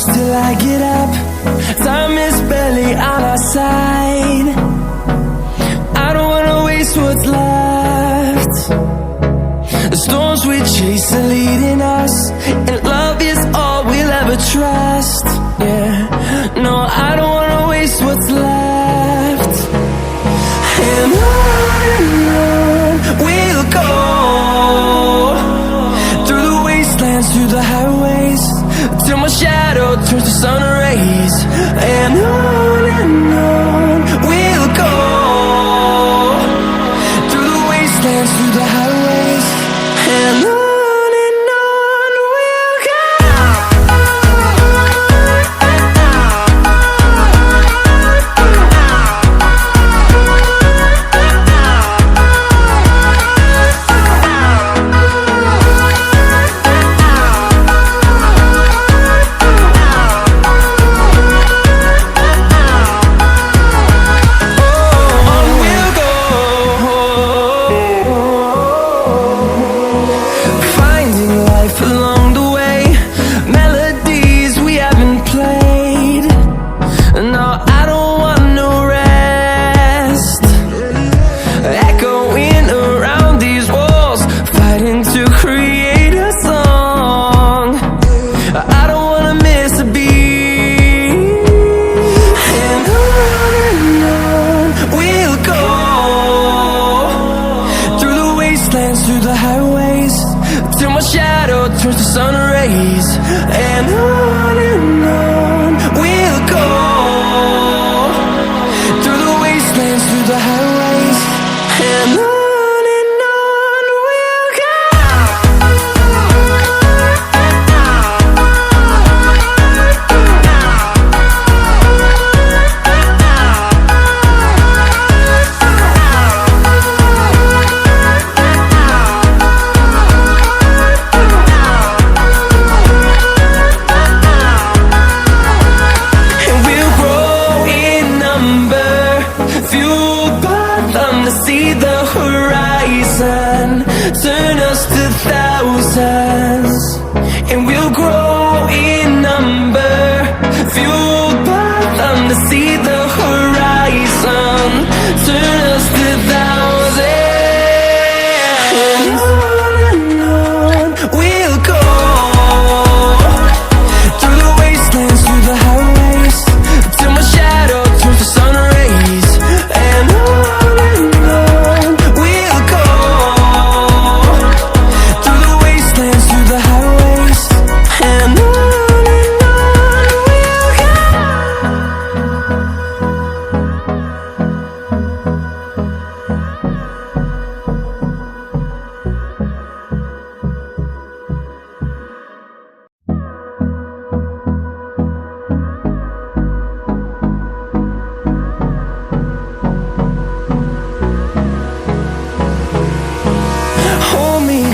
close till I get up. Time is barely on our side. I don't wanna waste what's left. The storms we chase are leading us, and love is all we'll ever trust. Yeah, no, I don't wanna waste what's left. And on we'll go, through the wastelands, through the highways, till my shadow turns to sun rays. And on we'll go, through the wastelands, through the highways, and on we'll go. Through the highways, till my shadow turns to sun rays. And on we'll go, through the wastelands, through the highways, and on we'll go. See the horizon, turn us to thousands, and we'll grow in number, fueled by them to see the horizon, turn us to thousands. And on we'll go, through the wastelands, through the highways, till my shadow turns to sun rays. And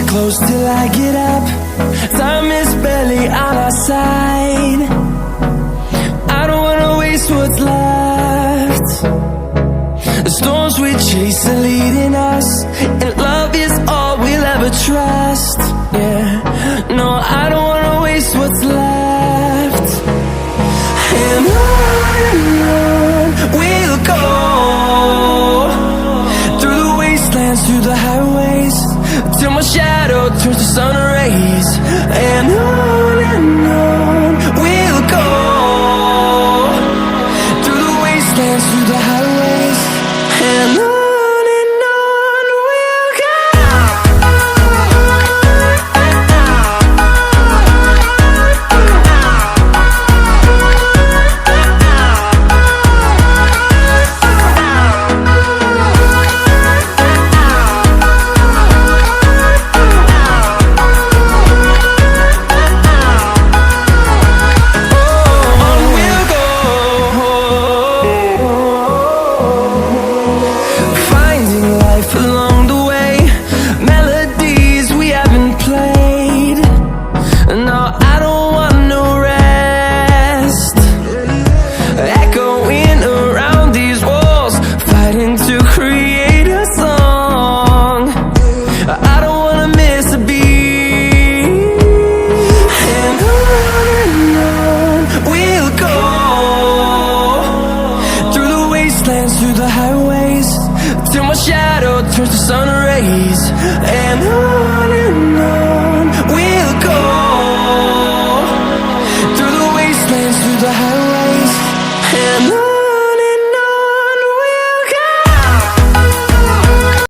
close till I get up. Time is barely on our side. I don't wanna waste what's left. The storms we chase are leading us, and love is all we'll ever trust. Yeah, no, I don't wanna waste what's left. And on we'll go, through the wastelands, through the highways, till my shadow turns to sun rays. And on we'll go, through the wastelands, through the highways, and on we'll go. the highways till my shadow turns to sun rays. And